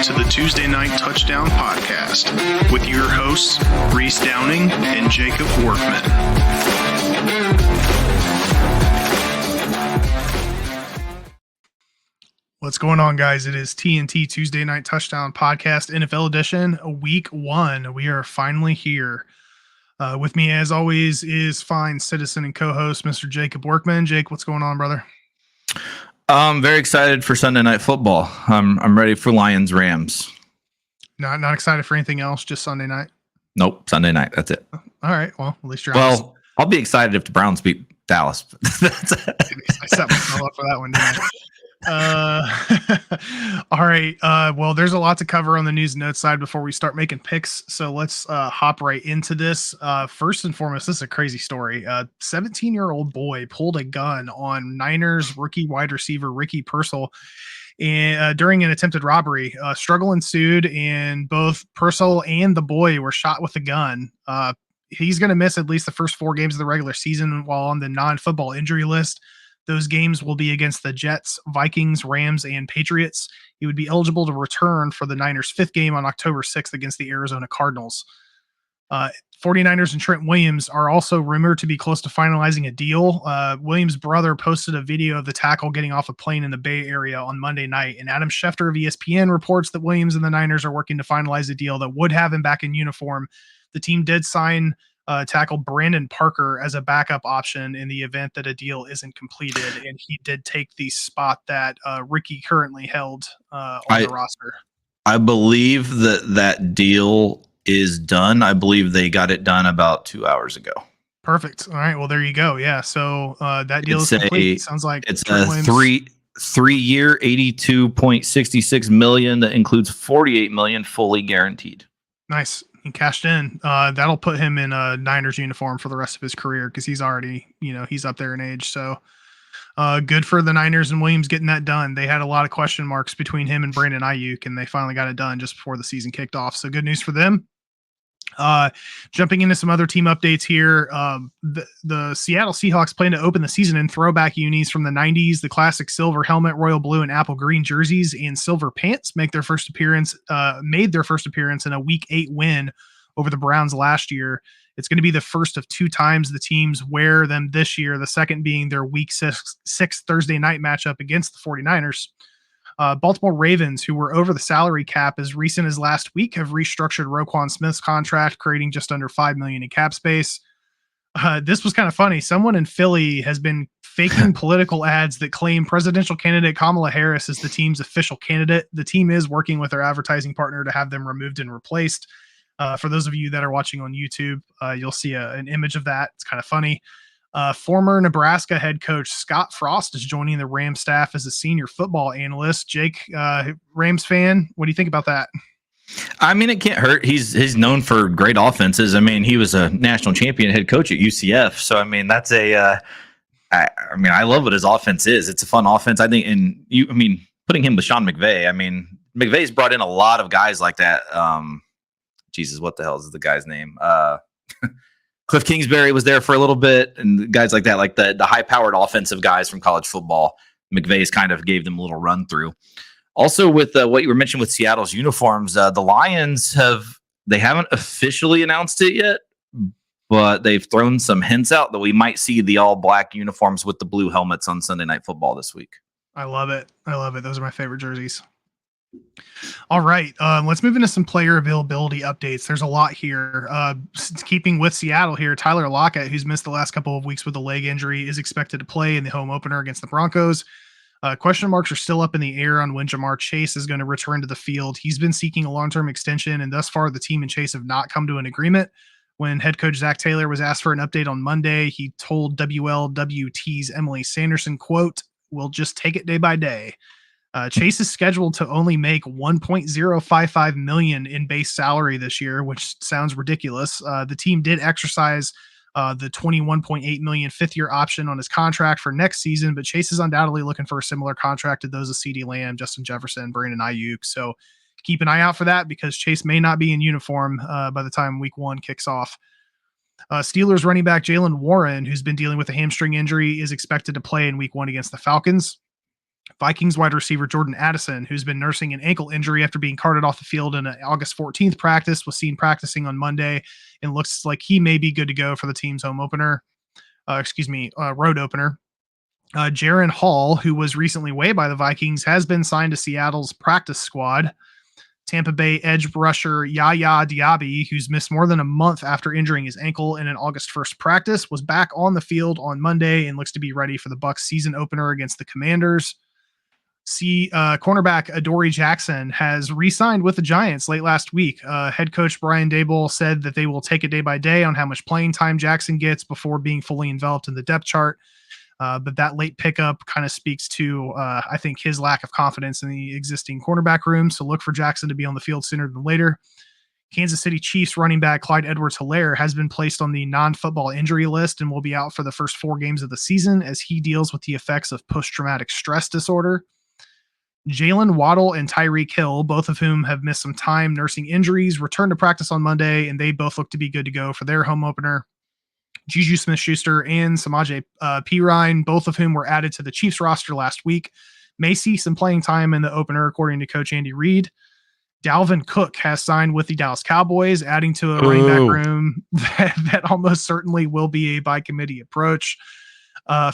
to the Tuesday Night Touchdown Podcast with your hosts, Reese Downing and Jacob Workman. What's going on, guys? It is TNT Tuesday Night Touchdown Podcast, NFL edition, week 1. We are finally here. With me, as always, is fine citizen and co-host, Mr. Jacob Workman. Jake, what's going on, brother? I'm very excited for Sunday Night Football. I'm ready for Lions-Rams. Not excited for anything else, just Sunday night? Nope, Sunday night. That's it. All right. Well, at least you're honest. Well, I'll be excited if the Browns beat Dallas. I set myself up for that one, didn't I? All right. Well, there's a lot to cover on the news and notes side before we start making picks. So let's hop right into this. First and foremost, this is a crazy story. 17-year-old boy pulled a gun on Niners rookie wide receiver Ricky Purcell during an attempted robbery. Struggle ensued, and both Purcell and the boy were shot with a gun. He's going to miss at least the first 4 games of the regular season while on the non-football injury list. Those games will be against the Jets, Vikings, Rams, and Patriots. He would be eligible to return for the Niners' 5th game on October 6th against the Arizona Cardinals. 49ers and Trent Williams are also rumored to be close to finalizing a deal. Williams' brother posted a video of the tackle getting off a plane in the Bay Area on Monday night, and Adam Schefter of ESPN reports that Williams and the Niners are working to finalize a deal that would have him back in uniform. The team did sign tackle Brandon Parker as a backup option in the event that a deal isn't completed, and he did take the spot that Ricky currently held on the roster. I believe that deal is done. I believe they got it done about 2 hours ago. Perfect. All right. Well, there you go. Yeah. So that deal is complete. Sounds like it's a three-year, $82.66 million that includes $48 million fully guaranteed. Nice. He cashed in. That'll put him in a Niners uniform for the rest of his career because he's already, he's up there in age. So good for the Niners and Williams getting that done. They had a lot of question marks between him and Brandon Ayuk, and they finally got it done just before the season kicked off. So good news for them. Jumping into some other team updates here. The Seattle Seahawks plan to open the season in throwback unis from the 90s. The classic silver helmet, royal blue, and apple green jerseys and silver pants made their first appearance in a Week 8 win over the Browns last year. It's going to be the first of 2 times the teams wear them this year, the second being their Week 6 Thursday night matchup against the 49ers. Baltimore Ravens, who were over the salary cap as recent as last week, have restructured Roquan Smith's contract, creating just under $5 million in cap space. This was kind of funny. Someone in Philly has been faking political ads that claim presidential candidate Kamala Harris is the team's official candidate. The team is working with their advertising partner to have them removed and replaced. For those of you that are watching on YouTube, you'll see an image of that. It's kind of funny. Former Nebraska head coach Scott Frost is joining the Rams staff as a senior football analyst. Jake, Rams fan, what do you think about that? I mean, it can't hurt. He's known for great offenses. I mean, he was a national champion head coach at UCF. So, I mean, that's I love what his offense is. It's a fun offense. I think, putting him with Sean McVay, McVay's brought in a lot of guys like that. Jesus, what the hell is the guy's name? Cliff Kingsbury was there for a little bit, and guys like that, like the high-powered offensive guys from college football. McVay's kind of gave them a little run through. Also, with what you were mentioning with Seattle's uniforms, the Lions haven't officially announced it yet, but they've thrown some hints out that we might see the all-black uniforms with the blue helmets on Sunday Night Football this week. I love it. Those are my favorite jerseys. All right, let's move into some player availability updates. There's a lot here. Keeping with Seattle here, Tyler Lockett, who's missed the last couple of weeks with a leg injury, is expected to play in the home opener against the Broncos. Question marks are still up in the air on when Jamar Chase is going to return to the field. He's been seeking a long-term extension, and thus far the team and Chase have not come to an agreement. When head coach Zach Taylor was asked for an update on Monday, he told WLWT's Emily Sanderson, quote, "We'll just take it day by day." Chase is scheduled to only make $1.055 million in base salary this year, which sounds ridiculous. The team did exercise the $21.8 million 5th-year option on his contract for next season, but Chase is undoubtedly looking for a similar contract to those of CeeDee Lamb, Justin Jefferson, Brandon Ayuk. So keep an eye out for that because Chase may not be in uniform by the time Week 1 kicks off. Steelers running back Jaylen Warren, who's been dealing with a hamstring injury, is expected to play in Week 1 against the Falcons. Vikings wide receiver Jordan Addison, who's been nursing an ankle injury after being carted off the field in an August 14th practice, was seen practicing on Monday and looks like he may be good to go for the team's road opener. Jaron Hall, who was recently waived by the Vikings, has been signed to Seattle's practice squad. Tampa Bay edge rusher Yaya Diaby, who's missed more than a month after injuring his ankle in an August 1st practice, was back on the field on Monday and looks to be ready for the Bucs season opener against the Commanders. Cornerback Adoree Jackson has re-signed with the Giants late last week. Head coach Brian Daboll said that they will take it day by day on how much playing time Jackson gets before being fully enveloped in the depth chart. But that late pickup kind of speaks to, I think, his lack of confidence in the existing cornerback room. So look for Jackson to be on the field sooner than later. Kansas City Chiefs running back Clyde Edwards-Helaire has been placed on the non-football injury list and will be out for the first 4 games of the season as he deals with the effects of post-traumatic stress disorder. Jalen Waddle and Tyreek Hill, both of whom have missed some time nursing injuries, returned to practice on Monday, and they both look to be good to go for their home opener. Juju Smith-Schuster and Samaje Perine, both of whom were added to the Chiefs roster last week, may see some playing time in the opener, according to Coach Andy Reid. Dalvin Cook has signed with the Dallas Cowboys, adding to a running back room that almost certainly will be a by committee approach.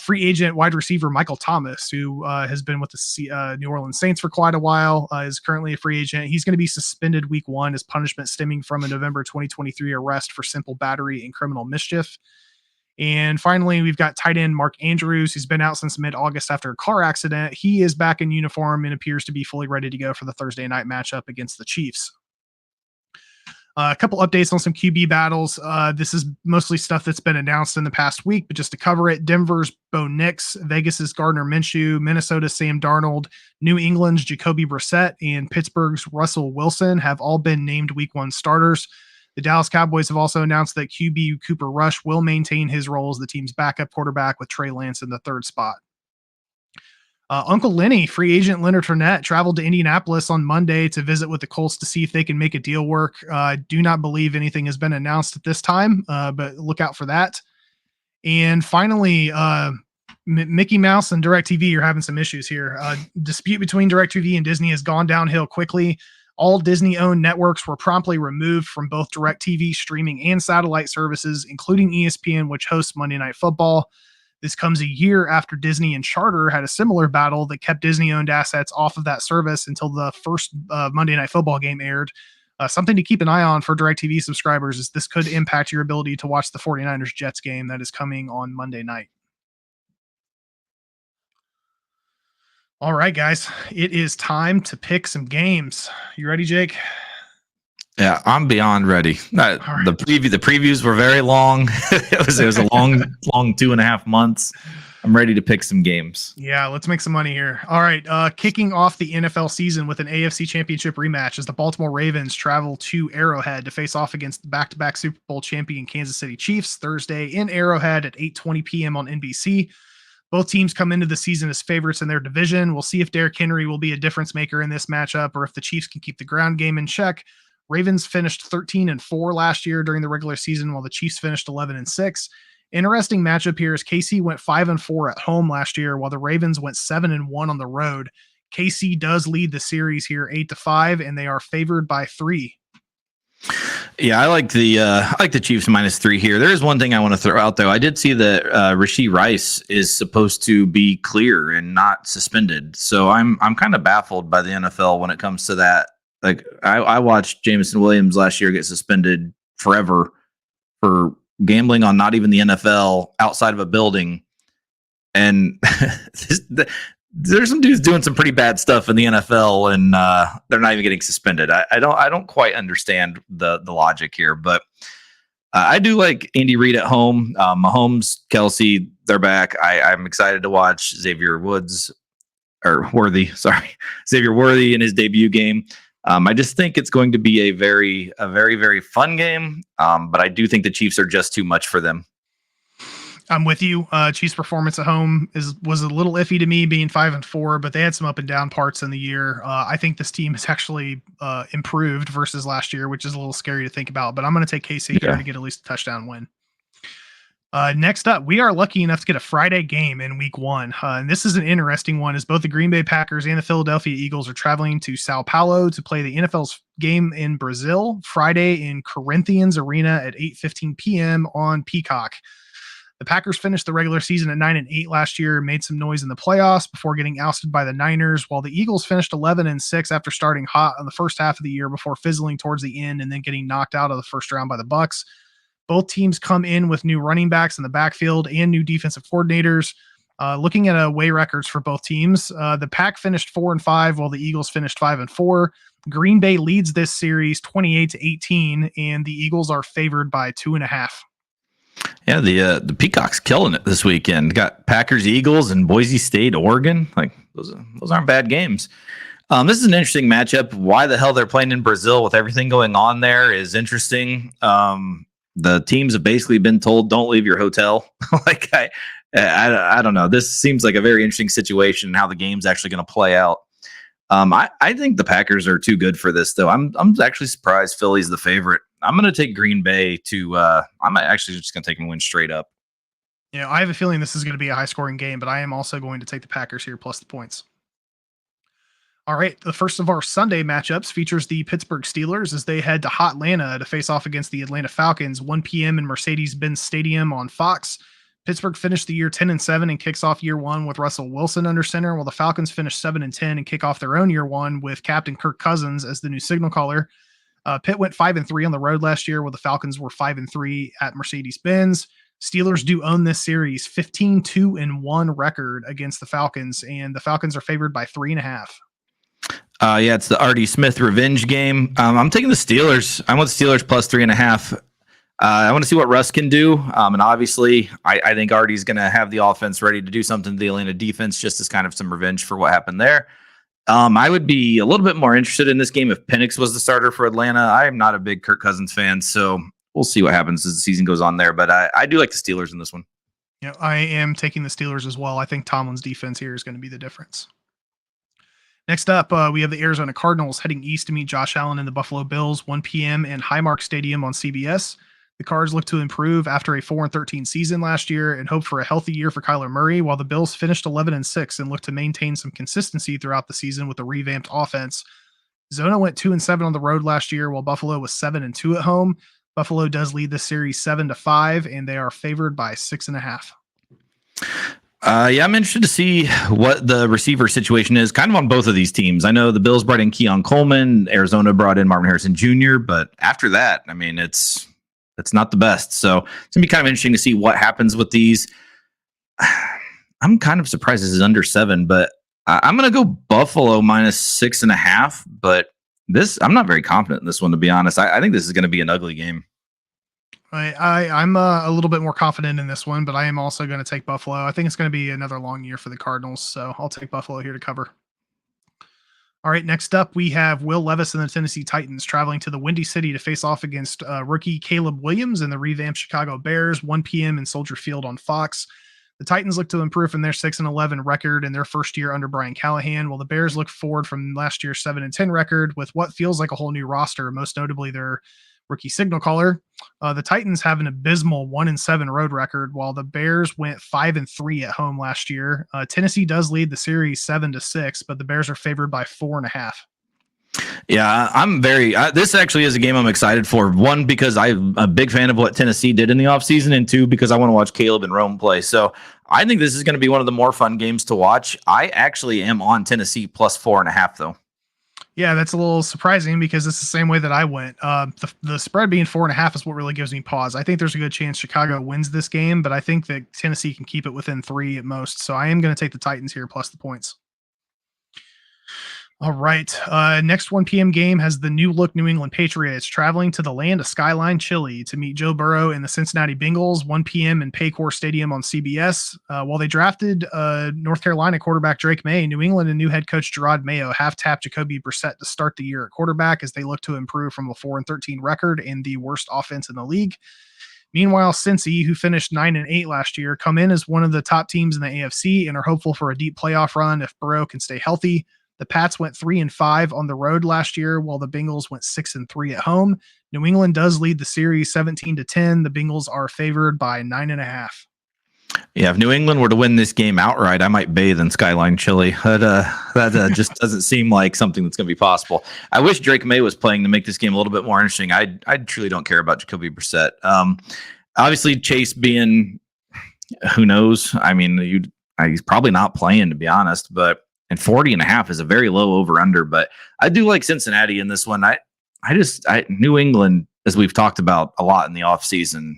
Free agent wide receiver Michael Thomas, who has been with the New Orleans Saints for quite a while, is currently a free agent. He's going to be suspended week 1 as punishment stemming from a November 2023 arrest for simple battery and criminal mischief. And finally, we've got tight end Mark Andrews, who's been out since mid-August after a car accident. He is back in uniform and appears to be fully ready to go for the Thursday night matchup against the Chiefs. A couple updates on some QB battles. This is mostly stuff that's been announced in the past week, but just to cover it, Denver's Bo Nix, Vegas's Gardner Minshew, Minnesota's Sam Darnold, New England's Jacoby Brissett, and Pittsburgh's Russell Wilson have all been named week 1 starters. The Dallas Cowboys have also announced that QB Cooper Rush will maintain his role as the team's backup quarterback with Trey Lance in the 3rd spot. Uncle Lenny, free agent Leonard Fournette, traveled to Indianapolis on Monday to visit with the Colts to see if they can make a deal work. I do not believe anything has been announced at this time, but look out for that. And finally, Mickey Mouse and DirecTV are having some issues here. Dispute between DirecTV and Disney has gone downhill quickly. All Disney-owned networks were promptly removed from both DirecTV streaming and satellite services, including ESPN, which hosts Monday Night Football. This comes a year after Disney and Charter had a similar battle that kept Disney-owned assets off of that service until the first Monday Night Football game aired. Something to keep an eye on for DirecTV subscribers is this could impact your ability to watch the 49ers-Jets game that is coming on Monday night. All right, guys, it is time to pick some games. You ready, Jake? Yeah, I'm beyond ready. Right. The previews were very long. it was a long 2.5 months. I'm ready to pick some games. Yeah, let's make some money here. All right, kicking off the NFL season with an AFC Championship rematch as the Baltimore Ravens travel to Arrowhead to face off against the back-to-back Super Bowl champion Kansas City Chiefs Thursday in Arrowhead at 8:20 p.m. on NBC. Both teams come into the season as favorites in their division. We'll see if Derrick Henry will be a difference maker in this matchup or if the Chiefs can keep the ground game in check. Ravens finished 13-4 last year during the regular season, while the Chiefs finished 11-6. Interesting matchup here is KC went 5-4 at home last year, while the Ravens went 7-1 on the road. KC does lead the series here 8-5, and they are favored by 3. Yeah, I like the Chiefs -3 here. There is one thing I want to throw out though. I did see that Rashee Rice is supposed to be clear and not suspended. So I'm kind of baffled by the NFL when it comes to that. Like I watched Jameson Williams last year get suspended forever for gambling on not even the NFL outside of a building, and there's some dudes doing some pretty bad stuff in the NFL, and they're not even getting suspended. I don't quite understand the logic here, but I do like Andy Reid at home. Mahomes, Kelsey, they're back. I'm excited to watch Xavier Worthy in his debut game. I just think it's going to be a very, very fun game. But I do think the Chiefs are just too much for them. I'm with you. Chiefs' performance at home was a little iffy to me, being 5-4, but they had some up and down parts in the year. I think this team has actually improved versus last year, which is a little scary to think about. But I'm going to take KC here to get at least a touchdown win. Next up, we are lucky enough to get a Friday game in week 1. And this is an interesting one as both the Green Bay Packers and the Philadelphia Eagles are traveling to Sao Paulo to play the NFL's game in Brazil Friday in Corinthians Arena at 8:15 p.m. on Peacock. The Packers finished the regular season at 9-8 last year and made some noise in the playoffs before getting ousted by the Niners, while the Eagles finished 11-6 after starting hot in the first half of the year before fizzling towards the end and then getting knocked out of the first round by the Bucs. Both teams come in with new running backs in the backfield and new defensive coordinators. Looking at away records for both teams, the Pack finished 4-5, while the Eagles finished 5-4. Green Bay leads this series 28-18, and the Eagles are favored by 2.5. Yeah, the Peacock's killing it this weekend. Got Packers, Eagles, and Boise State, Oregon. Like those aren't bad games. This is an interesting matchup. Why the hell they're playing in Brazil with everything going on there is interesting. The teams have basically been told, don't leave your hotel. Like I don't know. This seems like a very interesting situation and how the game's actually going to play out. I think the Packers are too good for this, though. I'm actually surprised Philly's the favorite. I'm going to take Green Bay to. I'm actually just going to take them win straight up. Yeah, I have a feeling this is going to be a high-scoring game, but I am also going to take the Packers here plus the points. All right, the first of our Sunday matchups features the Pittsburgh Steelers as they head to Hot Atlanta to face off against the Atlanta Falcons, 1 p.m. in Mercedes-Benz Stadium on Fox. Pittsburgh finished the year 10-7 and kicks off year 1 with Russell Wilson under center, while the Falcons finished 7-10 and kick off their own year 1 with Captain Kirk Cousins as the new signal caller. Pitt went 5-3 on the road last year, while the Falcons were 5-3 at Mercedes-Benz. Steelers do own this series, 15-2-1 record against the Falcons, and the Falcons are favored by 3.5. Yeah, it's the R.D. Smith revenge game. I'm taking the Steelers. I want the Steelers plus 3.5. I want to see what Russ can do. And obviously, I think Artie's going to have the offense ready to do something to the Atlanta defense just as kind of some revenge for what happened there. I would be a little bit more interested in this game if Penix was the starter for Atlanta. I am not a big Kirk Cousins fan, so we'll see what happens as the season goes on there. But I do like the Steelers in this one. Yeah, I am taking the Steelers as well. I think Tomlin's defense here is going to be the difference. Next up, we have the Arizona Cardinals heading east to meet Josh Allen and the Buffalo Bills, 1 p.m. in Highmark Stadium on CBS. The Cards look to improve after a 4-13 season last year and hope for a healthy year for Kyler Murray, while the Bills finished 11-6 and look to maintain some consistency throughout the season with a revamped offense. Zona went 2-7 on the road last year, while Buffalo was 7-2 at home. Buffalo does lead the series 7-5, and they are favored by 6.5. Yeah, I'm interested to see what the receiver situation is kind of on both of these teams. I know the Bills brought in Keon Coleman, Arizona brought in Marvin Harrison Jr., but after that, I mean, it's not the best. So it's going to be kind of interesting to see what happens with these. I'm kind of surprised this is under 7, but I'm going to go Buffalo minus 6.5, but I'm not very confident in this one, to be honest. I think this is going to be an ugly game. I'm a little bit more confident in this one, but I am also going to take Buffalo. I think it's going to be another long year for the Cardinals, so I'll take Buffalo here to cover. All right, next up, we have Will Levis and the Tennessee Titans traveling to the Windy City to face off against rookie Caleb Williams and the revamped Chicago Bears, 1 p.m. in Soldier Field on Fox. The Titans look to improve from their 6-11 record in their first year under Brian Callahan, while the Bears look forward from last year's 7-10 record with what feels like a whole new roster, most notably their rookie signal caller. The Titans have an abysmal 1-7 road record, while the Bears went 5-3 at home last year. Tennessee does lead the series 7-6, but the Bears are favored by 4.5. Yeah, I'm very. This actually is a game I'm excited for. One, because I'm a big fan of what Tennessee did in the offseason, and two, because I want to watch Caleb and Rome play. So I think this is going to be one of the more fun games to watch. I actually am on Tennessee plus 4.5, though. Yeah, that's a little surprising because it's the same way that I went. The spread being 4.5 is what really gives me pause. I think there's a good chance Chicago wins this game, but I think that Tennessee can keep it within 3 at most. So I am going to take the Titans here plus the points. All right. Next 1 p.m. game has the new look New England Patriots traveling to the land of Skyline Chili to meet Joe Burrow and the Cincinnati Bengals, 1 p.m. in Paycor Stadium on CBS. While they drafted North Carolina quarterback Drake May, New England and new head coach Gerard Mayo have tapped Jacoby Brissett to start the year at quarterback as they look to improve from a 4-13 record and the worst offense in the league. Meanwhile, Cincy, who finished 9-8 last year, come in as one of the top teams in the AFC and are hopeful for a deep playoff run if Burrow can stay healthy. The Pats went 3-5 on the road last year, while the Bengals went 6-3 at home. New England does lead the series 17-10. The Bengals are favored by 9.5. Yeah, if New England were to win this game outright, I might bathe in Skyline Chili. That just doesn't seem like something that's going to be possible. I wish Drake May was playing to make this game a little bit more interesting. I truly don't care about Jacoby Brissett. Obviously, Chase being, who knows? I mean, he's probably not playing, to be honest, but and 40.5 is a very low over-under, but I do like Cincinnati in this one. New England, as we've talked about a lot in the offseason,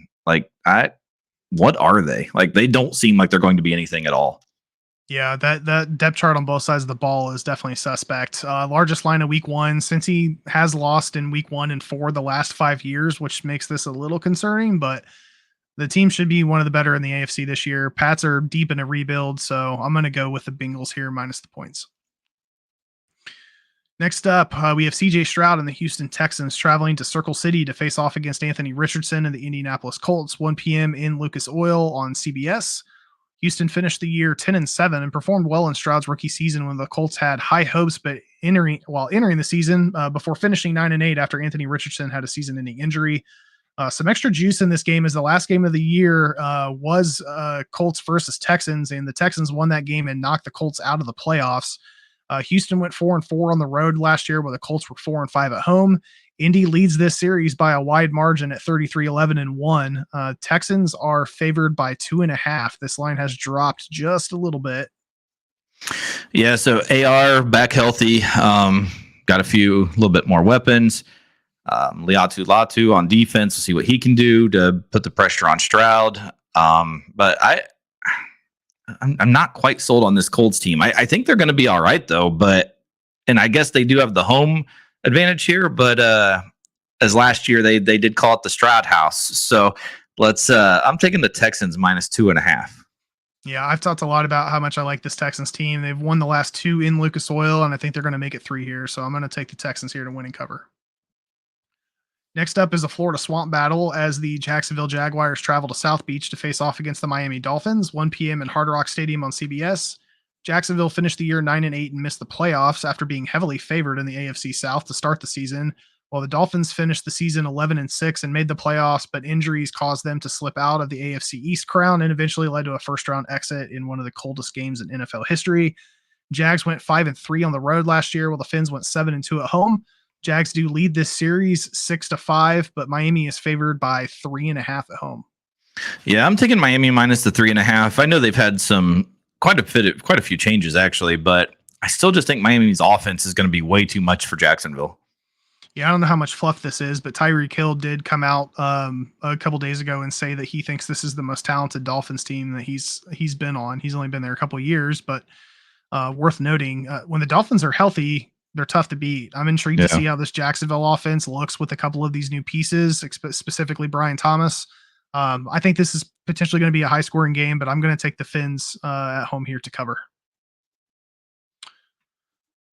what are they? Like, they don't seem like they're going to be anything at all. Yeah, that depth chart on both sides of the ball is definitely suspect. Largest line of week one, since he has lost in week 1 and 4 the last 5 years, which makes this a little concerning, but the team should be one of the better in the AFC this year. Pats are deep in a rebuild, so I'm going to go with the Bengals here minus the points. Next up, we have CJ Stroud and the Houston Texans traveling to Circle City to face off against Anthony Richardson and the Indianapolis Colts, 1 p.m. in Lucas Oil on CBS. Houston finished the year 10-7 and performed well in Stroud's rookie season when the Colts had high hopes, but entering the season before finishing 9-8 after Anthony Richardson had a season-ending injury. Some extra juice in this game, as the last game of the year was Colts versus Texans, and the Texans won that game and knocked the Colts out of the playoffs. Houston went 4-4 on the road last year, while the Colts were 4-5 at home. Indy leads this series by a wide margin at 33-11-1. Texans are favored by 2.5. This line has dropped just a little bit. Yeah, so AR back healthy, got a little bit more weapons. Liatu Latu on defense. We'll see what he can do to put the pressure on Stroud. But I'm not quite sold on this Colts team. I think they're going to be all right though. And I guess they do have the home advantage here. But as last year they did call it the Stroud House. So I'm taking the Texans minus 2.5. Yeah, I've talked a lot about how much I like this Texans team. They've won the last 2 in Lucas Oil, and I think they're going to make it 3 here. So I'm going to take the Texans here to win and cover. Next up is a Florida Swamp Battle as the Jacksonville Jaguars travel to South Beach to face off against the Miami Dolphins, 1 p.m. in Hard Rock Stadium on CBS. Jacksonville finished the year 9-8 and missed the playoffs after being heavily favored in the AFC South to start the season, while the Dolphins finished the season 11-6 and made the playoffs, but injuries caused them to slip out of the AFC East crown and eventually led to a first-round exit in one of the coldest games in NFL history. Jags went 5-3 on the road last year, while the Fins went 7-2 at home. Jags do lead this series 6-5, but Miami is favored by 3.5 at home. Yeah, I'm taking Miami minus the 3.5. I know they've had quite a few changes actually, but I still just think Miami's offense is going to be way too much for Jacksonville. Yeah, I don't know how much fluff this is, but Tyreek Hill did come out a couple days ago and say that he thinks this is the most talented Dolphins team that he's been on. He's only been there a couple of years, but worth noting, when the Dolphins are healthy, they're tough to beat. I'm intrigued to see how this Jacksonville offense looks with a couple of these new pieces, specifically Brian Thomas. I think this is potentially going to be a high-scoring game, but I'm going to take the Fins at home here to cover.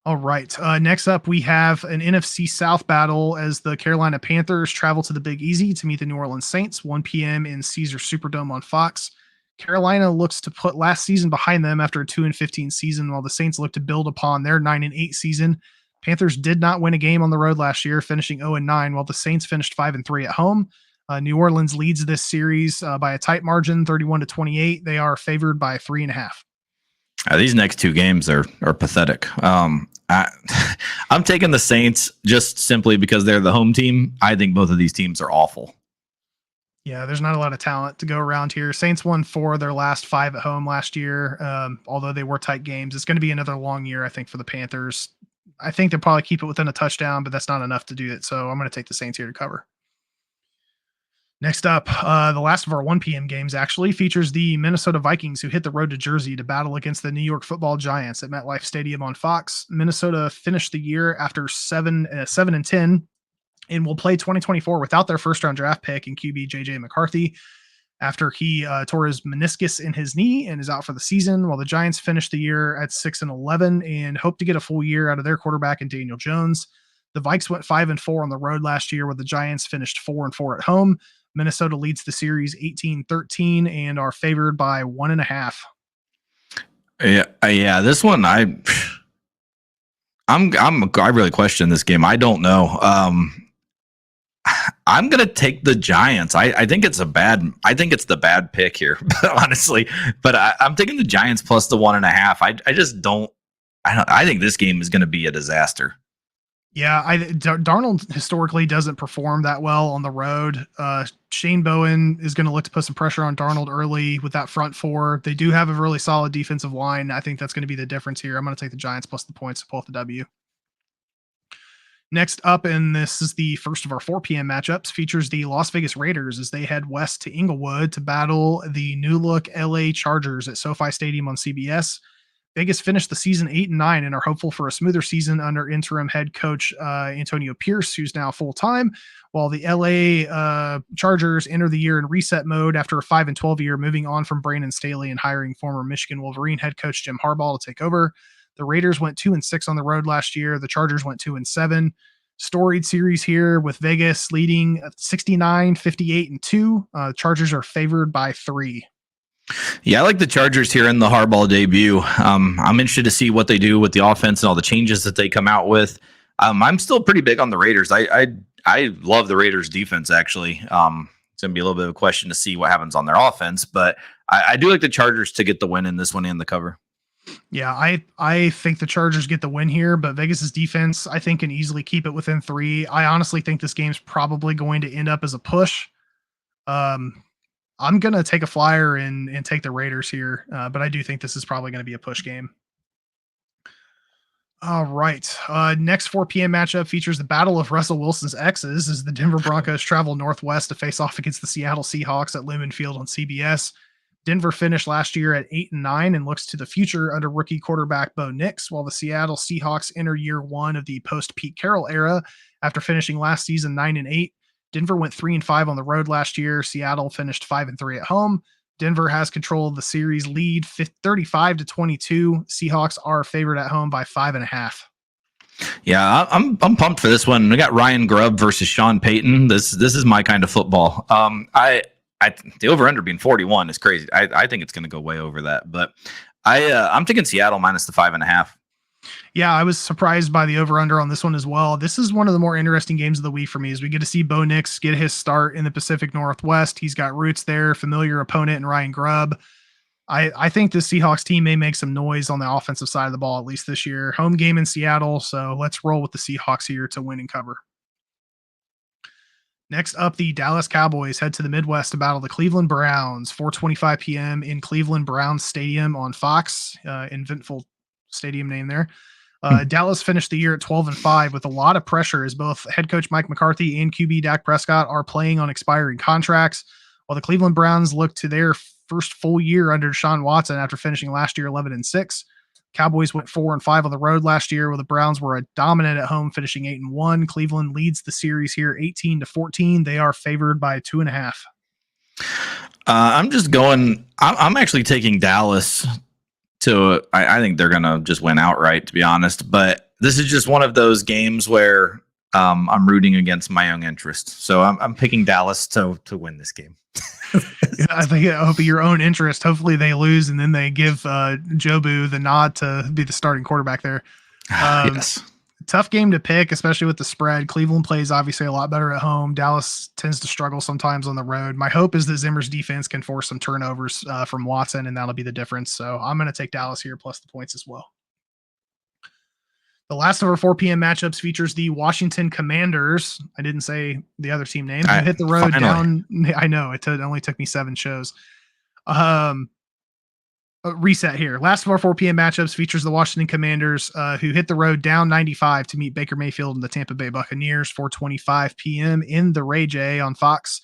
All right. Next up, we have an NFC South battle as the Carolina Panthers travel to the Big Easy to meet the New Orleans Saints, 1 p.m. in Caesar Superdome on Fox. Carolina looks to put last season behind them after a 2-15 season, while the Saints look to build upon their 9-8 season. Panthers did not win a game on the road last year, finishing 0-9, while the Saints finished 5-3 at home. New Orleans leads this series by a tight margin, 31-28. They are favored by 3.5. These next 2 games are pathetic. I'm taking the Saints just simply because they're the home team. I think both of these teams are awful. Yeah, there's not a lot of talent to go around here. Saints won 4 of their last 5 at home last year, although they were tight games. It's going to be another long year, I think, for the Panthers. I think they'll probably keep it within a touchdown, but that's not enough to do it. So I'm going to take the Saints here to cover. Next up, the last of our 1 p.m. games actually features the Minnesota Vikings, who hit the road to Jersey to battle against the New York Football Giants at MetLife Stadium on Fox. Minnesota finished the year after 7-10 and will play 2024 without their first-round draft pick in QB J.J. McCarthy after he tore his meniscus in his knee and is out for the season, while the Giants finished the year at 6-11 and hope to get a full year out of their quarterback in Daniel Jones. The Vikes went 5-4 on the road last year, where the Giants finished 4-4 at home. Minnesota leads the series 18-13 and are favored by 1.5. Yeah, this one I really question this game. I don't know. I'm gonna take the Giants. I think it's the bad pick here, honestly. But I'm taking the Giants plus the 1.5. I just don't. I think this game is going to be a disaster. Yeah, Darnold historically doesn't perform that well on the road. Shane Bowen is going to look to put some pressure on Darnold early with that front four. They do have a really solid defensive line. I think that's going to be the difference here. I'm going to take the Giants plus the points to pull off the W. Next up, and this is the first of our 4 p.m. matchups, features the Las Vegas Raiders as they head west to Inglewood to battle the new look LA Chargers at SoFi Stadium on CBS. Vegas finished the season 8-9 and are hopeful for a smoother season under interim head coach Antonio Pierce, who's now full-time, while the LA Chargers enter the year in reset mode after a 5-12 year, moving on from Brandon Staley and hiring former Michigan Wolverine head coach Jim Harbaugh to take over. The Raiders went 2-6 on the road last year. The Chargers went 2-7. Storied series here with Vegas leading 69, 58, and 2. Chargers are favored by 3. Yeah, I like the Chargers here in the Harbaugh debut. I'm interested to see what they do with the offense and all the changes that they come out with. I'm still pretty big on the Raiders. I love the Raiders defense, actually. It's going to be a little bit of a question to see what happens on their offense, but I do like the Chargers to get the win in this one and the cover. Yeah, I think the Chargers get the win here, but Vegas's defense, I think, can easily keep it within 3. I honestly think this game's probably going to end up as a push. I'm going to take a flyer and take the Raiders here, but I do think this is probably going to be a push game. All right. Next 4 p.m. matchup features the battle of Russell Wilson's exes as the Denver Broncos travel northwest to face off against the Seattle Seahawks at Lumen Field on CBS. Denver finished last year at 8-9 and looks to the future under rookie quarterback Bo Nix, while the Seattle Seahawks enter year 1 of the post-Pete Carroll era after finishing last season 9-8. Denver went 3-5 on the road last year. Seattle finished 5-3 at home. Denver has control of the series lead 35-22. Seahawks are favored at home by 5.5. Yeah, I'm pumped for this one. We got Ryan Grubb versus Sean Payton. This is my kind of football. The over-under being 41 is crazy. I think it's going to go way over that, but I'm taking Seattle minus the 5.5. Yeah, I was surprised by the over-under on this one as well. This is one of the more interesting games of the week for me as we get to see Bo Nix get his start in the Pacific Northwest. He's got roots there, familiar opponent in Ryan Grubb. I think the Seahawks team may make some noise on the offensive side of the ball, at least this year. Home game in Seattle, so let's roll with the Seahawks here to win and cover. Next up, the Dallas Cowboys head to the Midwest to battle the Cleveland Browns, 4:25 p.m. in Cleveland Browns Stadium on Fox. Inventful stadium name there. Dallas finished the year at 12-5 with a lot of pressure as both head coach Mike McCarthy and QB Dak Prescott are playing on expiring contracts, while the Cleveland Browns look to their first full year under Deshaun Watson after finishing last year 11-6. Cowboys went 4-5 on the road last year, while the Browns were dominant at home, finishing 8-1. Cleveland leads the series here 18-14. They are favored by 2.5. I'm actually taking Dallas to. I think they're gonna just win outright, to be honest. But this is just one of those games where I'm rooting against my own interest. So I'm picking Dallas to win this game. I think it'll be your own interest. Hopefully they lose and then they give Jobu the nod to be the starting quarterback there. Yes. Tough game to pick, especially with the spread. Cleveland plays obviously a lot better at home. Dallas tends to struggle sometimes on the road. My hope is that Zimmer's defense can force some turnovers from Watson, and that'll be the difference. So I'm going to take Dallas here plus the points as well. The last of our 4 p.m. matchups features the Washington Commanders. I didn't say the other team name. Hit the road down. I know it only took me 7 shows. Reset here. Last of our 4 p.m. matchups features the Washington Commanders, who hit the road down 95 to meet Baker Mayfield and the Tampa Bay Buccaneers. 4:25 p.m. in the Ray J on Fox.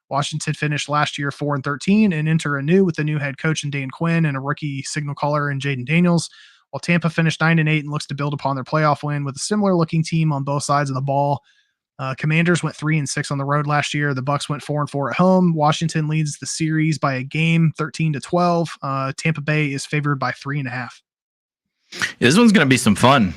Washington finished last year 4-13 and enter anew with a new head coach in Dan Quinn and a rookie signal caller in Jaden Daniels. While Tampa finished 9-8 and looks to build upon their playoff win with a similar looking team on both sides of the ball. Commanders went 3-6 on the road last year. The Bucs went 4-4 at home. Washington leads the series by a game, 13-12. Tampa Bay is favored by 3.5. This one's going to be some fun.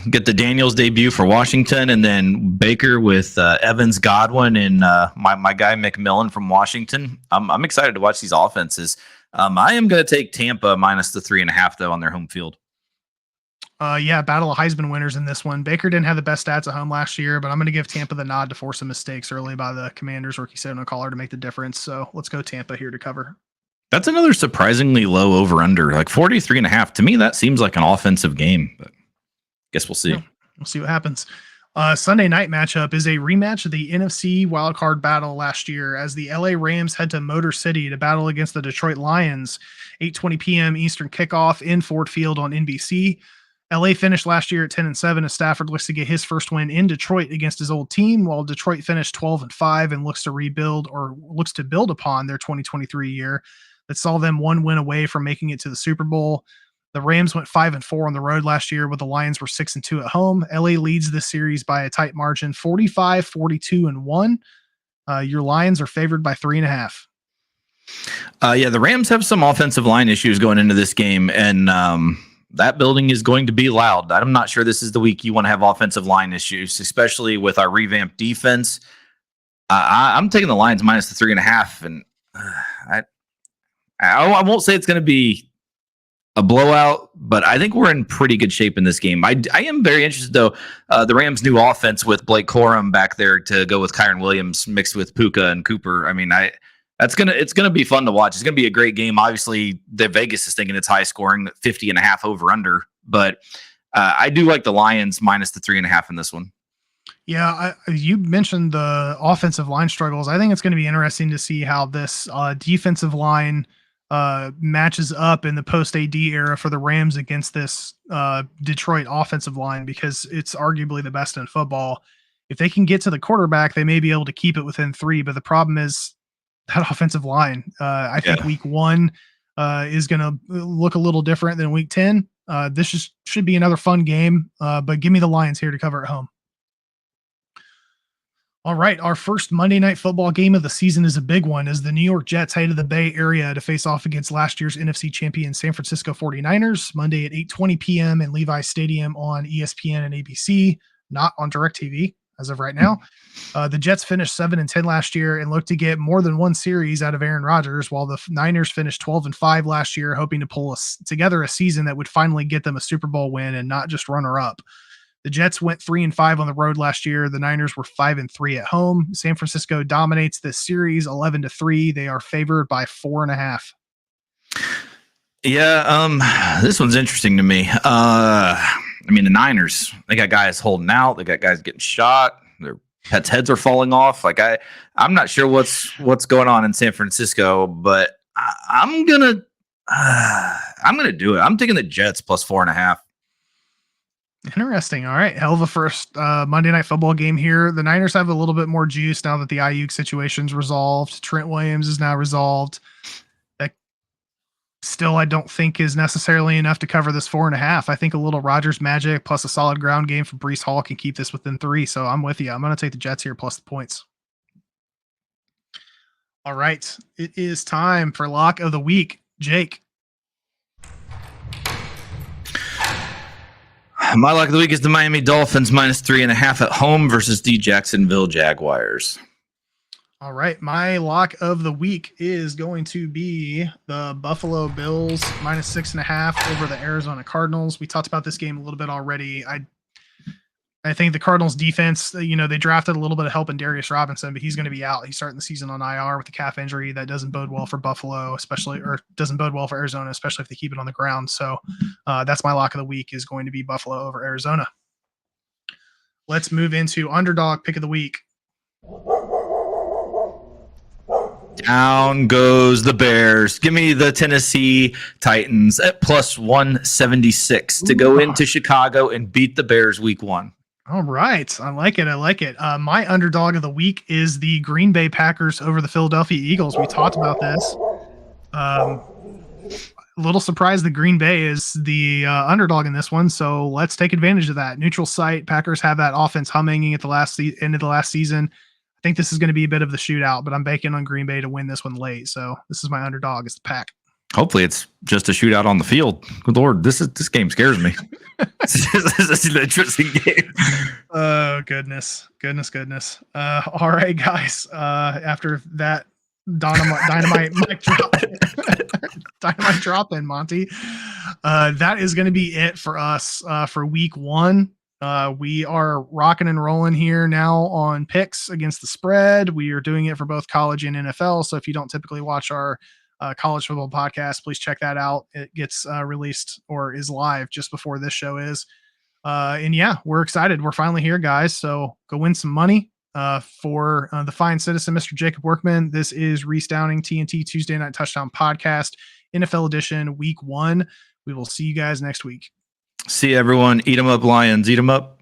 Get the Daniels debut for Washington, and then Baker with Evans, Godwin, and my guy McMillan from Washington. I'm excited to watch these offenses. I am going to take Tampa minus the 3.5 though on their home field. Yeah, battle of Heisman winners in this one. Baker didn't have the best stats at home last year, but I'm going to give Tampa the nod to force some mistakes early by the Commanders rookie signal caller to make the difference. So let's go Tampa here to cover. That's another surprisingly low over under, like 43.5. To me, that seems like an offensive game, but guess we'll see. Yeah, we'll see what happens. Sunday night matchup is a rematch of the NFC wildcard battle last year as the LA Rams head to Motor City to battle against the Detroit Lions. 8:20 p.m. Eastern kickoff in Ford Field on NBC. LA finished last year at 10-7 as Stafford looks to get his first win in Detroit against his old team, while Detroit finished 12-5 and looks to build upon their 2023 year that saw them one win away from making it to the Super Bowl. The Rams went 5-4 on the road last year, but the Lions were 6-2 at home. LA leads this series by a tight margin, 45-42-1. Your Lions are favored by 3.5. Yeah, the Rams have some offensive line issues going into this game, and that building is going to be loud. I'm not sure this is the week you want to have offensive line issues, especially with our revamped defense. I'm taking the Lions minus the 3.5, and I won't say it's going to be a blowout, but I think we're in pretty good shape in this game. I am very interested, though, the Rams' new offense with Blake Corum back there to go with Kyron Williams mixed with Puka and Cooper. I mean, it's gonna be fun to watch. It's gonna be a great game. Obviously, the Vegas is thinking it's high scoring, 50.5 over under, but I do like the Lions minus the 3.5 in this one. Yeah, you mentioned the offensive line struggles. I think it's going to be interesting to see how this defensive line matches up in the post AD era for the Rams against this Detroit offensive line, because it's arguably the best in football. If they can get to the quarterback, they may be able to keep it within 3, but the problem is that offensive line. I think week 1 is going to look a little different than week 10. This should be another fun game, but give me the Lions here to cover at home. All right, our first Monday Night Football game of the season is a big one as the New York Jets head to the Bay Area to face off against last year's NFC champion San Francisco 49ers, Monday at 8:20 p.m. in Levi Stadium on ESPN and ABC, not on DirecTV as of right now. The Jets finished 7-10 last year and looked to get more than one series out of Aaron Rodgers, while the Niners finished 12-5 last year, hoping to pull together a season that would finally get them a Super Bowl win and not just runner-up. The Jets went 3-5 on the road last year. The Niners were 5-3 at home. San Francisco dominates this series 11-3. They are favored by 4.5. Yeah, this one's interesting to me. I mean, the Niners, they got guys holding out. They got guys getting shot. Their pets' heads are falling off. Like I'm not sure what's going on in San Francisco, but I'm gonna do it. I'm taking the Jets plus 4.5. Interesting. All right. Hell of a first Monday Night Football game here. The Niners have a little bit more juice now that the Ayuk situation's resolved. Trent Williams is now resolved. That still, I don't think is necessarily enough to cover this 4.5. I think a little Rodgers magic plus a solid ground game from Breece Hall can keep this within 3. So I'm with you. I'm going to take the Jets here plus the points. All right. It is time for Lock of the Week. Jake. My lock of the week is the Miami Dolphins minus 3.5 at home versus the Jacksonville Jaguars. All right. My lock of the week is going to be the Buffalo Bills minus 6.5 over the Arizona Cardinals. We talked about this game a little bit already. I think the Cardinals defense, they drafted a little bit of help in Darius Robinson, but he's going to be out. He's starting the season on IR with a calf injury. That doesn't bode well for Buffalo, or doesn't bode well for Arizona, especially if they keep it on the ground. So that's my lock of the week is going to be Buffalo over Arizona. Let's move into underdog pick of the week. Down goes the Bears. Give me the Tennessee Titans at plus 176 to go into Chicago and beat the Bears week 1. All right. I like it. My underdog of the week is the Green Bay Packers over the Philadelphia Eagles. We talked about this. A little surprised that Green Bay is the underdog in this one, so let's take advantage of that. Neutral site. Packers have that offense humming at the end of the last season. I think this is going to be a bit of the shootout, but I'm banking on Green Bay to win this one late. So this is my underdog. It's the Pack. Hopefully it's just a shootout on the field. Good Lord, this game scares me. This is an interesting game. Oh, goodness. All right, guys. After that Dynamite mic drop. Dynamite drop in, Monty. That is going to be it for us for week 1. We are rocking and rolling here now on picks against the spread. We are doing it for both college and NFL. So if you don't typically watch our college football podcast, please check that out. It gets released or is live just before this show is. And yeah, we're excited. We're finally here, guys. So go win some money for the fine citizen, Mr. Jacob Workman. This is Reese Downing, TNT Tuesday Night Touchdown Podcast, NFL edition, week 1. We will see you guys next week. See everyone. Eat 'em up, Lions. Eat 'em up.